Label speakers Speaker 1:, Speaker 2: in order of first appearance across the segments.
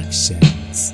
Speaker 1: Productions.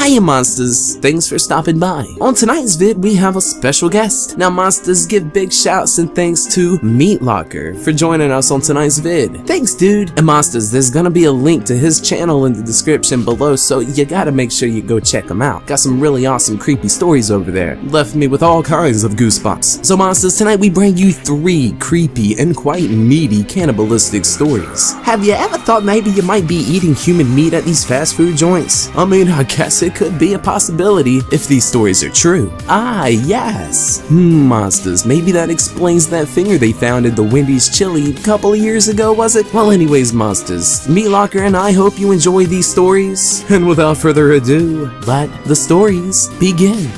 Speaker 1: Hiya Monstaz, thanks for stopping by. On tonight's vid, we have a special guest. Now Monstaz, give big shouts and thanks to Meat Locker for joining us on tonight's vid. Thanks dude. And Monstaz, there's gonna be a link to his channel in the description below, so you gotta make sure you go check him out. Got some really awesome creepy stories over there. Left me with all kinds of goosebumps. So Monstaz, tonight we bring you 3 creepy and quite meaty cannibalistic stories. Have you ever thought maybe you might be eating human meat at these fast food joints? I mean, I guess it could be a possibility if these stories are true. Ah, yes. Monstaz, maybe that explains that finger they found in the Wendy's chili a couple of years ago, was it? Well, anyways, Monstaz, Meat Locker and I hope you enjoy these stories. And without further ado, let the stories begin.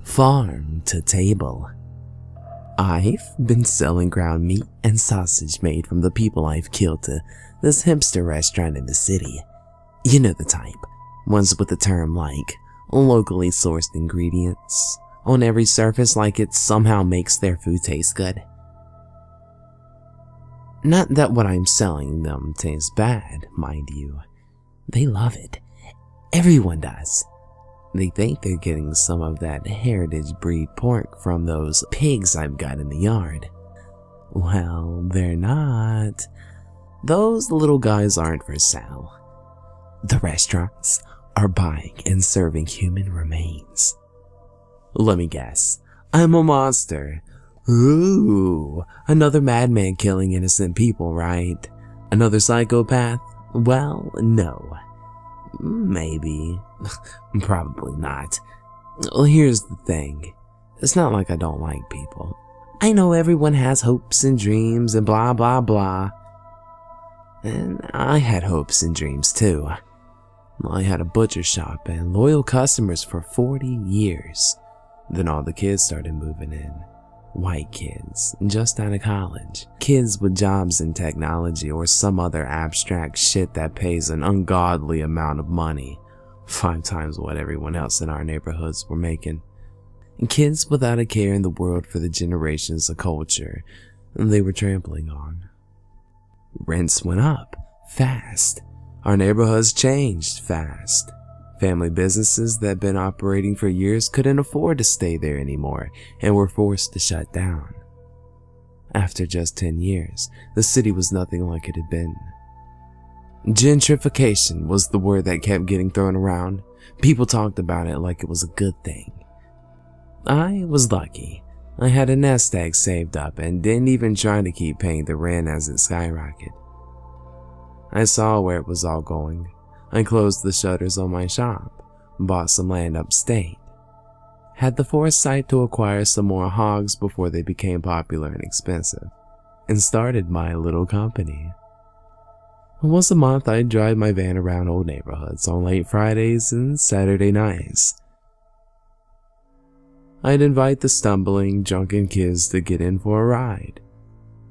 Speaker 1: Farm to table. I've been selling ground meat and sausage made from the people I've killed to this hipster restaurant in the city. You know the type, ones with the term like locally sourced ingredients on every surface like it somehow makes their food taste good. Not that what I'm selling them tastes bad, mind you. They love it. Everyone does. They think they're getting some of that heritage breed pork from those pigs I've got in the yard. Well, they're not. Those little guys aren't for sale. The restaurants are buying and serving human remains. Let me guess. I'm a monster. Ooh, another madman killing innocent people, right? Another psychopath? Well, no. Maybe. Probably not. Well, here's the thing. It's not like I don't like people. I know everyone has hopes and dreams and blah blah blah. And I had hopes and dreams too. I had a butcher shop and loyal customers for 40 years. Then all the kids started moving in. White kids, just out of college. Kids with jobs in technology or some other abstract shit that pays an ungodly amount of money. 5 times what everyone else in our neighborhoods were making. And kids without a care in the world for the generations of culture they were trampling on. Rents went up fast. Our neighborhoods changed fast. Family businesses that had been operating for years couldn't afford to stay there anymore and were forced to shut down. After just 10 years, the city was nothing like it had been. Gentrification was the word that kept getting thrown around. People talked about it like it was a good thing. I was lucky. I had a nest egg saved up and didn't even try to keep paying the rent as it skyrocketed. I saw where it was all going. I closed the shutters on my shop, bought some land upstate, had the foresight to acquire some more hogs before they became popular and expensive, and started my little company. Once a month, I'd drive my van around old neighborhoods on late Fridays and Saturday nights. I'd invite the stumbling, drunken kids to get in for a ride,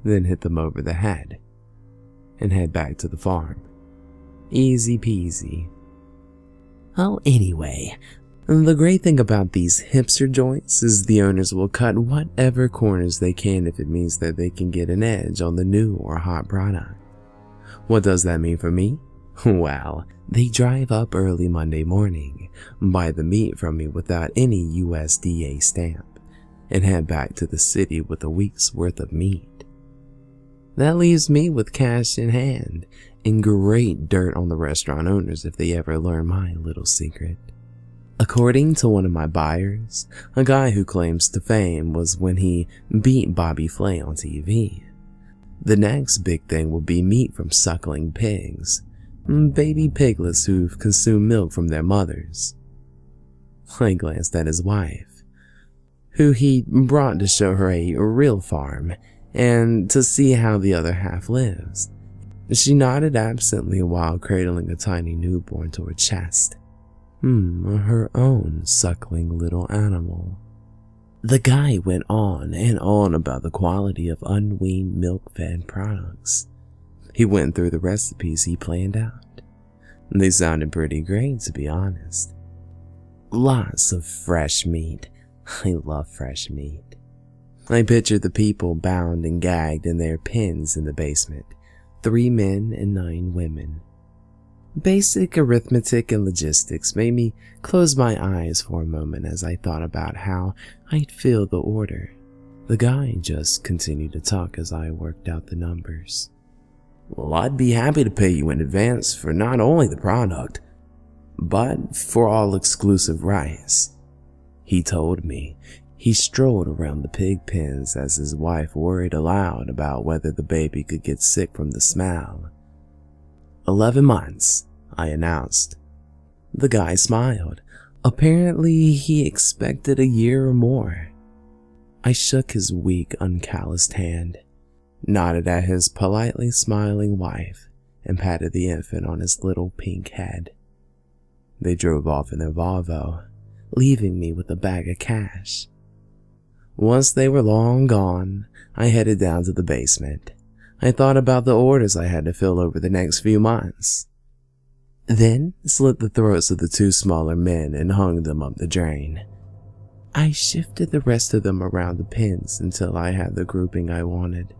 Speaker 1: then hit them over the head, and head back to the farm. Easy peasy. Well, anyway, the great thing about these hipster joints is the owners will cut whatever corners they can if it means that they can get an edge on the new or hot product. What does that mean for me? Well, they drive up early Monday morning, buy the meat from me without any USDA stamp, and head back to the city with a week's worth of meat. That leaves me with cash in hand and great dirt on the restaurant owners if they ever learn my little secret. According to one of my buyers, a guy who claims to fame was when he beat Bobby Flay on TV. The next big thing will be meat from suckling pigs, baby piglets who've consumed milk from their mothers. I glanced at his wife. who he brought to show her a real farm and to see how the other half lives. She nodded absently while cradling a tiny newborn to her chest. Her own suckling little animal. The guy went on and on about the quality of unweaned milk-fed products. He went through the recipes he planned out. They sounded pretty great, to be honest. Lots of fresh meat. I love fresh meat. I pictured the people bound and gagged in their pens in the basement. 3 men and 9 women. Basic arithmetic and logistics made me close my eyes for a moment as I thought about how I'd fill the order. The guy just continued to talk as I worked out the numbers. Well, I'd be happy to pay you in advance for not only the product, but for all exclusive rights, he told me. He strolled around the pig pens as his wife worried aloud about whether the baby could get sick from the smell. 11 months, I announced. The guy smiled. Apparently, he expected a year or more. I shook his weak, uncalloused hand, nodded at his politely smiling wife, and patted the infant on his little pink head. They drove off in their Volvo, leaving me with a bag of cash. Once they were long gone, I headed down to the basement. I thought about the orders I had to fill over the next few months. Then slit the throats of the 2 smaller men and hung them up the drain. I shifted the rest of them around the pins until I had the grouping I wanted.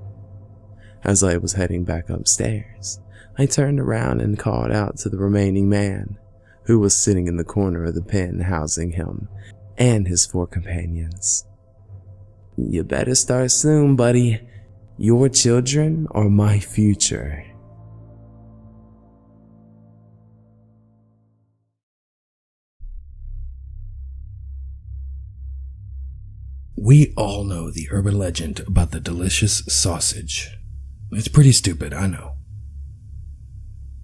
Speaker 1: As I was heading back upstairs, I turned around and called out to the remaining man, who was sitting in the corner of the pen housing him and his 4 companions. You better start soon, buddy. Your children are my future.
Speaker 2: We all know the urban legend about the delicious sausage. It's pretty stupid, I know.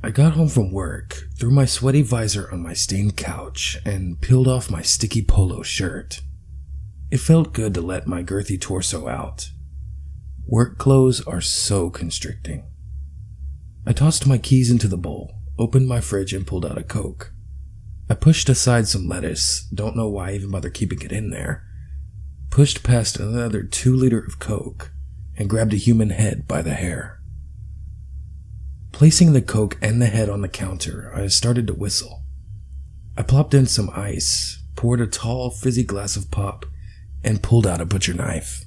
Speaker 2: I got home from work, threw my sweaty visor on my stained couch, and peeled off my sticky polo shirt. It felt good to let my girthy torso out. Work clothes are so constricting. I tossed my keys into the bowl, opened my fridge, and pulled out a Coke. I pushed aside some lettuce, don't know why I even bother keeping it in there, pushed past another 2-liter of Coke, and grabbed a human head by the hair. Placing the Coke and the head on the counter, I started to whistle. I plopped in some ice, poured a tall, fizzy glass of pop, and pulled out a butcher knife.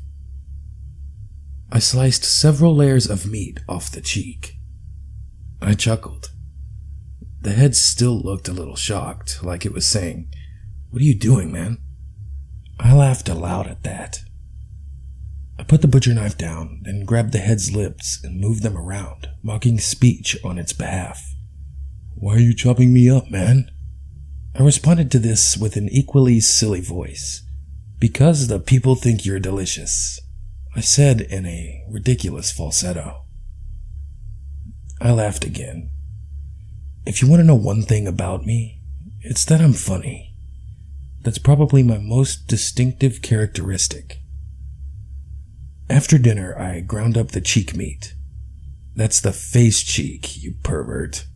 Speaker 2: I sliced several layers of meat off the cheek. I chuckled. The head still looked a little shocked, like it was saying, "What are you doing, man?" I laughed aloud at that. I put the butcher knife down, then grabbed the head's lips and moved them around, mocking speech on its behalf. "Why are you chopping me up, man?" I responded to this with an equally silly voice. "Because the people think you're delicious," I said in a ridiculous falsetto. I laughed again. If you want to know one thing about me, it's that I'm funny. That's probably my most distinctive characteristic. After dinner, I ground up the cheek meat. That's the face cheek, you pervert.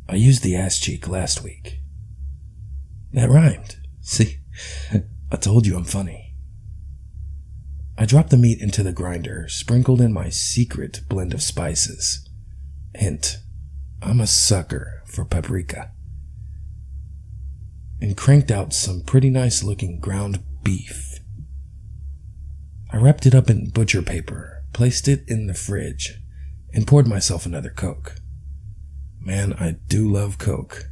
Speaker 2: I used the ass cheek last week. That rhymed. See? I told you I'm funny. I dropped the meat into the grinder, sprinkled in my secret blend of spices. Hint, I'm a sucker for paprika. And cranked out some pretty nice looking ground beef. I wrapped it up in butcher paper, placed it in the fridge, and poured myself another Coke. Man, I do love Coke.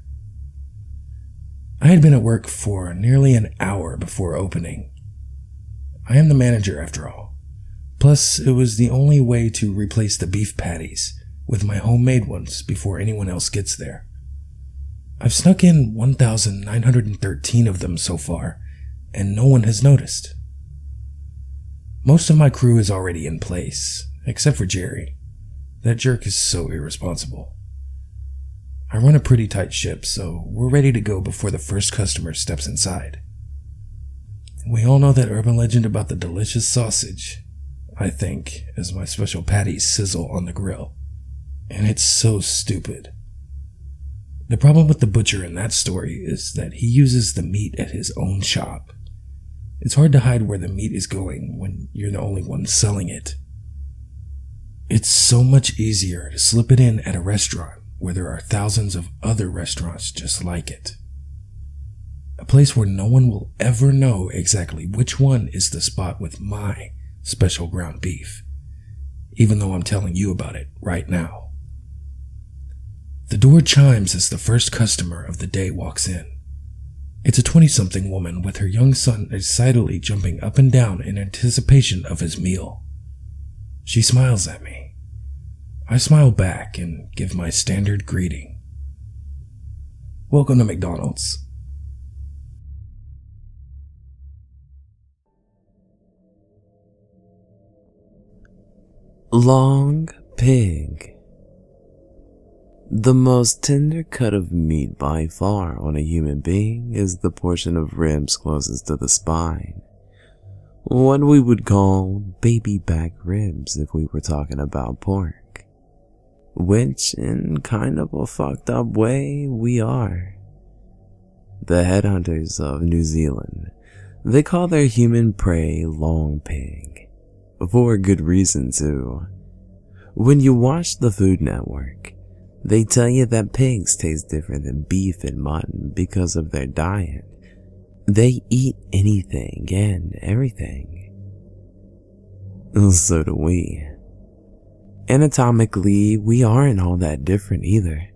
Speaker 2: I had been at work for nearly an hour before opening. I am the manager after all. Plus, it was the only way to replace the beef patties with my homemade ones before anyone else gets there. I've snuck in 1,913 of them so far, and no one has noticed. Most of my crew is already in place, except for Jerry. That jerk is so irresponsible. I run a pretty tight ship, so we're ready to go before the first customer steps inside. We all know that urban legend about the delicious sausage, I think, as my special patties sizzle on the grill. And it's so stupid. The problem with the butcher in that story is that he uses the meat at his own shop. It's hard to hide where the meat is going when you're the only one selling it. It's so much easier to slip it in at a restaurant where there are thousands of other restaurants just like it. A place where no one will ever know exactly which one is the spot with my special ground beef, even though I'm telling you about it right now. The door chimes as the first customer of the day walks in. It's a 20-something woman with her young son excitedly jumping up and down in anticipation of his meal. She smiles at me. I smile back and give my standard greeting. Welcome to McDonald's.
Speaker 1: Long pig. The most tender cut of meat by far on a human being is the portion of ribs closest to the spine. What we would call baby back ribs if we were talking about pork. Which, in kind of a fucked up way, we are. The headhunters of New Zealand, they call their human prey long pig. For a good reason too. When you watch the Food Network, they tell you that pigs taste different than beef and mutton because of their diet. They eat anything and everything. So do we. Anatomically, we aren't all that different either.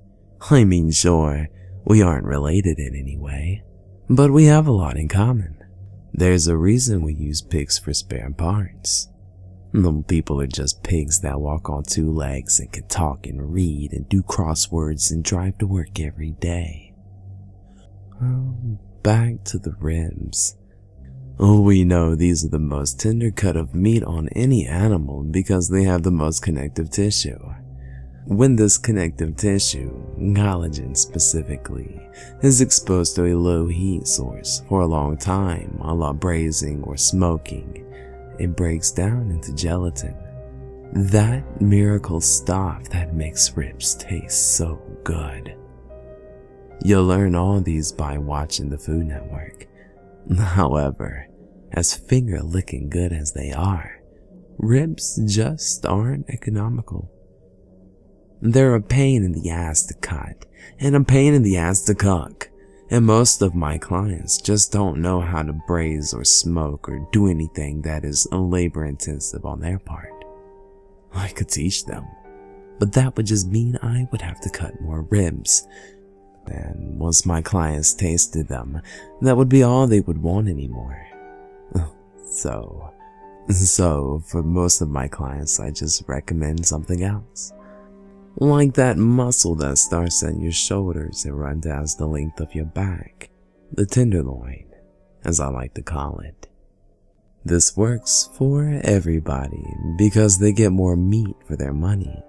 Speaker 1: I mean, sure, we aren't related in any way, but we have a lot in common. There's a reason we use pigs for spare parts. Them people are just pigs that walk on two legs and can talk and read and do crosswords and drive to work every day. Back to the ribs. We know these are the most tender cut of meat on any animal because they have the most connective tissue. When this connective tissue, collagen specifically, is exposed to a low heat source for a long time, a la braising or smoking, it breaks down into gelatin. That miracle stuff that makes ribs taste so good. You'll learn all these by watching the Food Network. However, as finger-licking good as they are, ribs just aren't economical. They're a pain in the ass to cut, and a pain in the ass to cook. And most of my clients just don't know how to braise or smoke or do anything that is labor intensive on their part. I could teach them, but that would just mean I would have to cut more ribs. And once my clients tasted them, that would be all they would want anymore. So for most of my clients, I just recommend something else. Like that muscle that starts at your shoulders and runs down the length of your back, the tenderloin, as I like to call it. This works for everybody because they get more meat for their money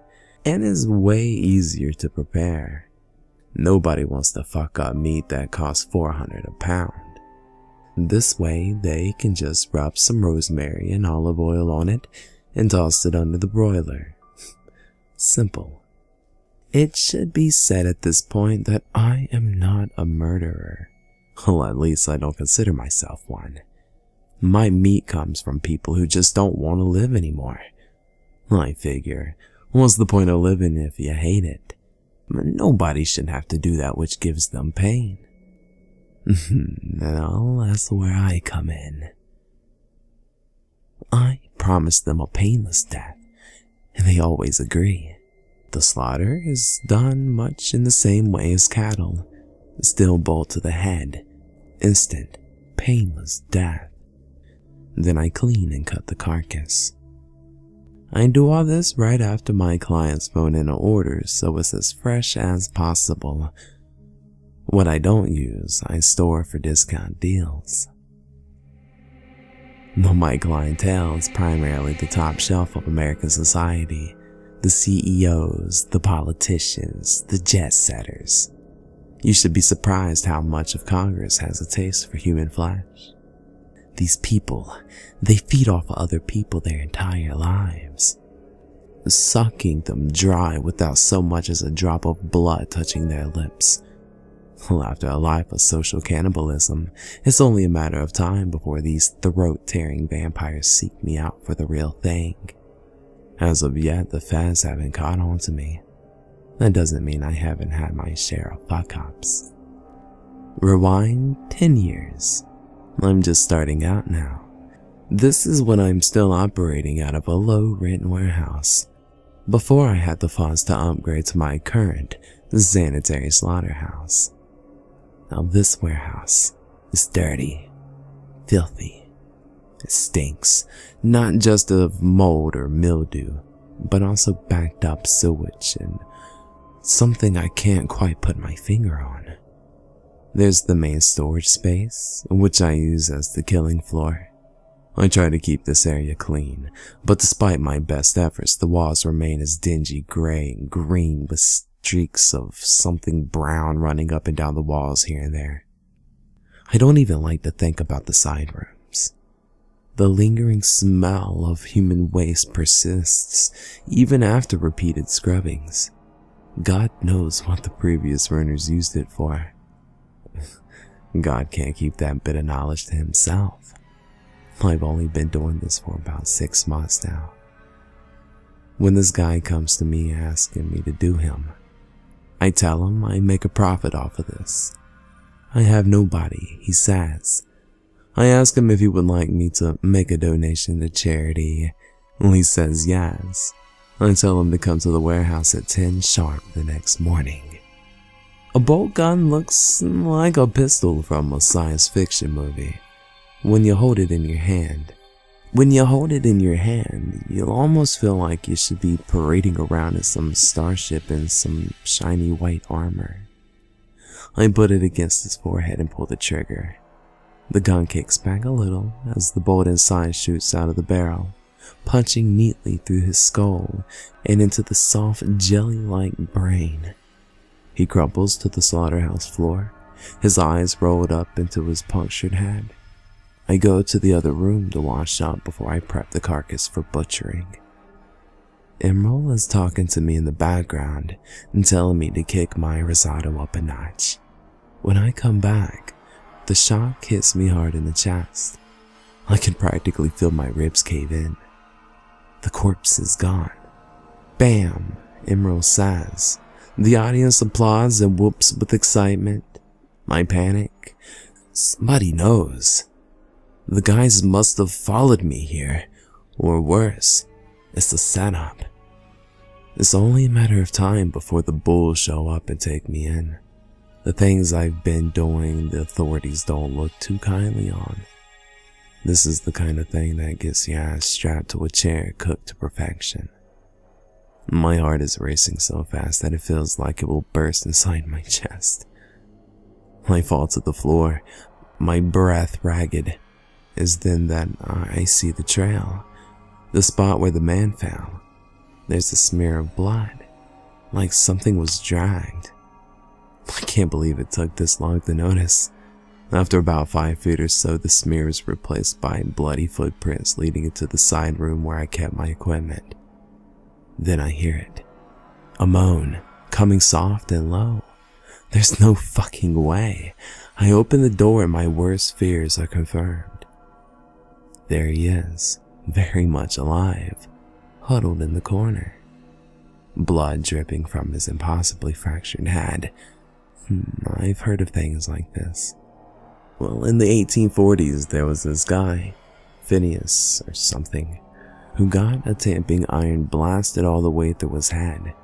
Speaker 1: and is way easier to prepare. Nobody wants to fuck up meat that costs $400 a pound. This way they can just rub some rosemary and olive oil on it and toss it under the broiler. Simple. It should be said at this point that I am not a murderer. Well, at least I don't consider myself one. My meat comes from people who just don't want to live anymore. I figure, what's the point of living if you hate it? Nobody should have to do that which gives them pain. Well, that's where I come in. I promise them a painless death, and they always agree. The slaughter is done much in the same way as cattle. Still bolt to the head. Instant, painless death. Then I clean and cut the carcass. I do all this right after my clients phone in orders, so it's as fresh as possible. What I don't use, I store for discount deals. Though my clientele is primarily the top shelf of American society, the CEOs, the politicians, the jet setters. You should be surprised how much of Congress has a taste for human flesh. These people, they feed off of other people their entire lives, sucking them dry without so much as a drop of blood touching their lips. Well, after a life of social cannibalism, it's only a matter of time before these throat-tearing vampires seek me out for the real thing. As of yet, the feds haven't caught on to me. That doesn't mean I haven't had my share of fuck-ups. Rewind 10 years. I'm just starting out now. This is when I'm still operating out of a low-rent warehouse, before I had the funds to upgrade to my current sanitary slaughterhouse. Now this warehouse is dirty, filthy. It stinks, not just of mold or mildew, but also backed up sewage and something I can't quite put my finger on. There's the main storage space, which I use as the killing floor. I try to keep this area clean, but despite my best efforts, the walls remain as dingy gray and green with streaks of something brown running up and down the walls here and there. I don't even like to think about the side rooms. The lingering smell of human waste persists even after repeated scrubbings. God knows what the previous runners used it for. God can't keep that bit of knowledge to himself. I've only been doing this for about 6 months now. When this guy comes to me asking me to do him, I tell him I make a profit off of this. I have nobody, he says. I ask him if he would like me to make a donation to charity. He says yes. I tell him to come to the warehouse at 10 sharp the next morning. A bolt gun looks like a pistol from a science fiction movie. When you hold it in your hand, you'll almost feel like you should be parading around in some starship in some shiny white armor. I put it against his forehead and pull the trigger. The gun kicks back a little as the bolt inside shoots out of the barrel, punching neatly through his skull and into the soft jelly-like brain. He crumples to the slaughterhouse floor, his eyes rolled up into his punctured head. I go to the other room to wash up before I prep the carcass for butchering. Emerald is talking to me in the background and telling me to kick my risotto up a notch. When I come back, the shock hits me hard in the chest. I can practically feel my ribs cave in. The corpse is gone. Bam, Emerald says. The audience applauds and whoops with excitement. I panic. Somebody knows. The guys must have followed me here, or worse, it's a setup. It's only a matter of time before the bulls show up and take me in. The things I've been doing, the authorities don't look too kindly on. This is the kind of thing that gets your ass strapped to a chair cooked to perfection. My heart is racing so fast that it feels like it will burst inside my chest. I fall to the floor, my breath ragged. Is then that I see the trail, the spot where the man fell. There's a smear of blood, like something was dragged. I can't believe it took this long to notice. After about 5 feet or so, the smear is replaced by bloody footprints leading into the side room where I kept my equipment. Then I hear it, a moan, coming soft and low. There's no fucking way. I open the door and my worst fears are confirmed. There he is, very much alive, huddled in the corner. Blood dripping from his impossibly fractured head. I've heard of things like this. Well, in the 1840s, there was this guy, Phineas or something, who got a tamping iron blasted all the way through his head.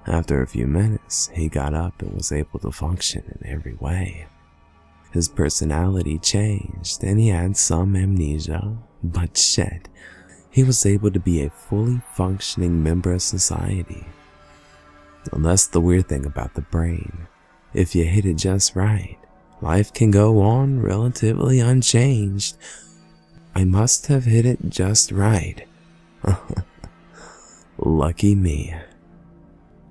Speaker 1: After a few minutes, he got up and was able to function in every way. His personality changed and he had some amnesia, but shit, he was able to be a fully functioning member of society. And that's the weird thing about the brain. If you hit it just right, life can go on relatively unchanged. I must have hit it just right. Lucky me.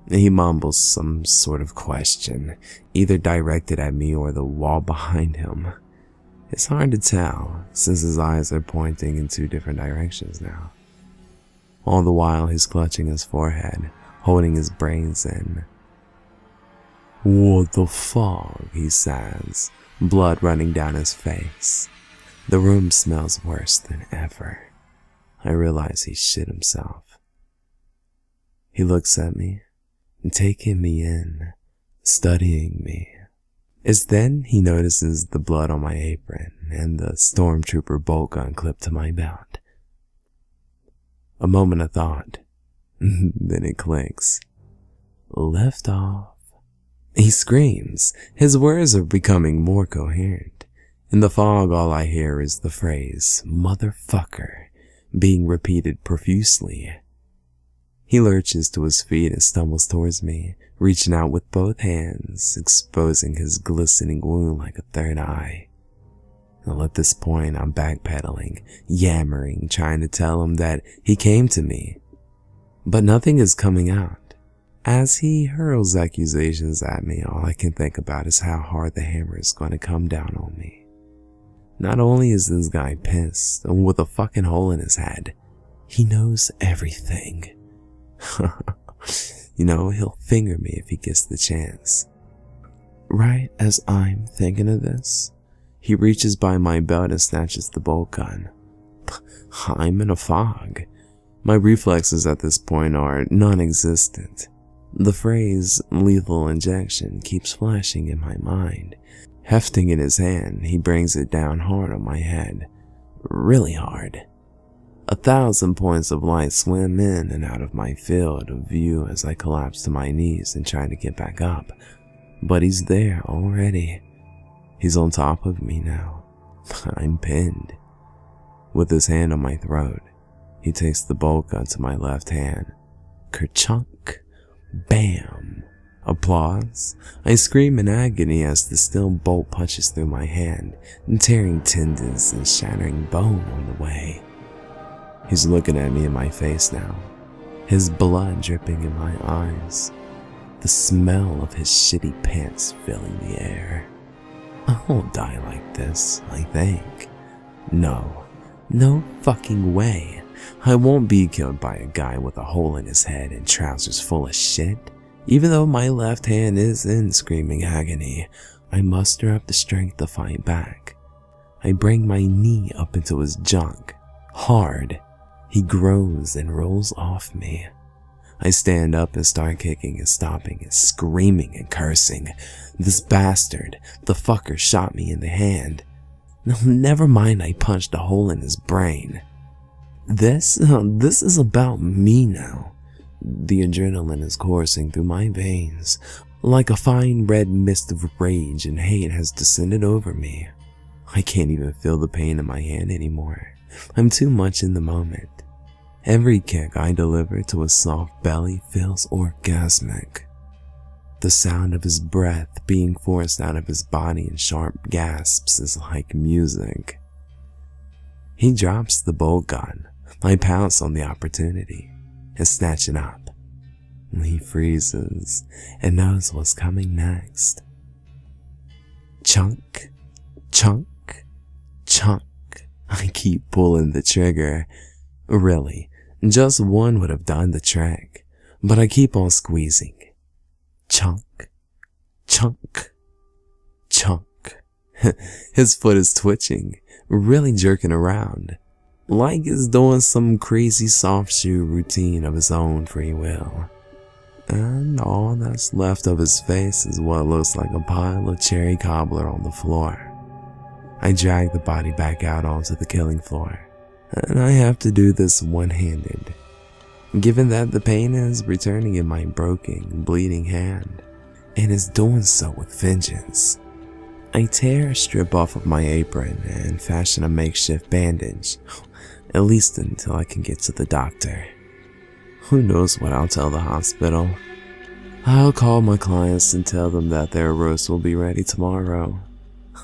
Speaker 1: He mumbles some sort of question, either directed at me or the wall behind him. It's hard to tell since his eyes are pointing in two different directions now. All the while he's clutching his forehead, holding his brains in. "What the fuck?" he says, blood running down his face. The room smells worse than ever. I realize he shit himself. He looks at me, taking me in, studying me. It's then he notices the blood on my apron and the stormtrooper bolt gun clipped to my belt. A moment of thought, then it clicks. Lift off. He screams. His words are becoming more coherent. In the fog, all I hear is the phrase, "motherfucker," being repeated profusely. He lurches to his feet and stumbles towards me, reaching out with both hands, exposing his glistening wound like a third eye. Well, at this point, I'm backpedaling, yammering, trying to tell him that he came to me. But nothing is coming out. As he hurls accusations at me, all I can think about is how hard the hammer is going to come down on me. Not only is this guy pissed and with a fucking hole in his head, he knows everything. You know, he'll finger me if he gets the chance. Right as I'm thinking of this, he reaches by my belt and snatches the bolt gun. I'm in a fog. My reflexes at this point are non-existent. The phrase "lethal injection" keeps flashing in my mind. Hefting in his hand, he brings it down hard on my head. Really hard. 1,000 points of light swim in and out of my field of view as I collapse to my knees and try to get back up. But he's there already. He's on top of me now. I'm pinned. With his hand on my throat, he takes the bolt gun to my left hand. Kerchunk. Bam. Applause. I scream in agony as the steel bolt punches through my hand, tearing tendons and shattering bone on the way. He's looking at me in my face now, his blood dripping in my eyes, the smell of his shitty pants filling the air. I won't die like this, I think. No fucking way. I won't be killed by a guy with a hole in his head and trousers full of shit. Even though my left hand is in screaming agony, I muster up the strength to fight back. I bring my knee up into his junk, hard. He groans and rolls off me. I stand up and start kicking and stomping and screaming and cursing. This bastard, the fucker, shot me in the hand. No, never mind, I punched a hole in his brain. This is about me now. The adrenaline is coursing through my veins. Like a fine red mist of rage and hate has descended over me. I can't even feel the pain in my hand anymore. I'm too much in the moment. Every kick I deliver to his soft belly feels orgasmic. The sound of his breath being forced out of his body in sharp gasps is like music. He drops the bolt gun. I pounce on the opportunity and snatch it up. He freezes and knows what's coming next. Chunk, chunk, chunk. I keep pulling the trigger. Really, just one would have done the trick, but I keep on squeezing. Chunk, chunk, chunk. His foot is twitching, really jerking around, like he's doing some crazy soft shoe routine of his own free will. And all that's left of his face is what looks like a pile of cherry cobbler on the floor. I drag the body back out onto the killing floor, and I have to do this one-handed, given that the pain is returning in my broken, bleeding hand, and is doing so with vengeance. I tear a strip off of my apron and fashion a makeshift bandage, at least until I can get to the doctor. Who knows what I'll tell the hospital? I'll call my clients and tell them that their roast will be ready tomorrow.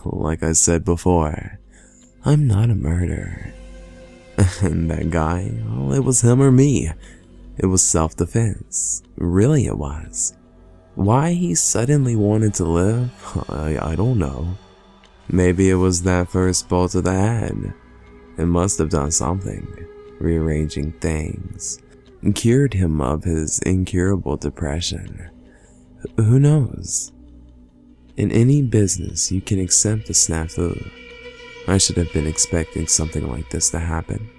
Speaker 1: Like I said before, I'm not a murderer. And that guy, well, it was him or me. It was self-defense. Really it was. Why he suddenly wanted to live, I don't know. Maybe it was that first bolt to the head. It must have done something, rearranging things, and cured him of his incurable depression. Who knows? In any business, you can accept a snafu. I should have been expecting something like this to happen.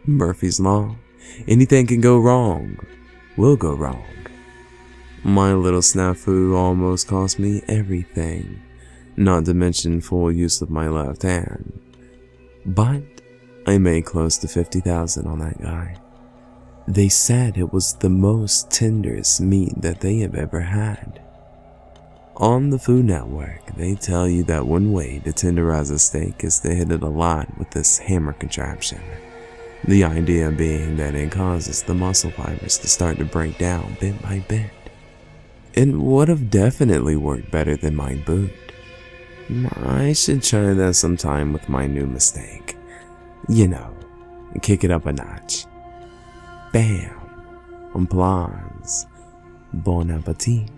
Speaker 1: Murphy's Law. Anything can go wrong. Will go wrong. My little snafu almost cost me everything, not to mention full use of my left hand. But I made close to 50,000 on that guy. They said it was the most tenderest meat that they have ever had. On the Food Network, they tell you that one way to tenderize a steak is to hit it a lot with this hammer contraption. The idea being that it causes the muscle fibers to start to break down bit by bit. It would have definitely worked better than my boot. I should try that sometime with my new mistake. You know, kick it up a notch. Bam. Applause. Bon appetit.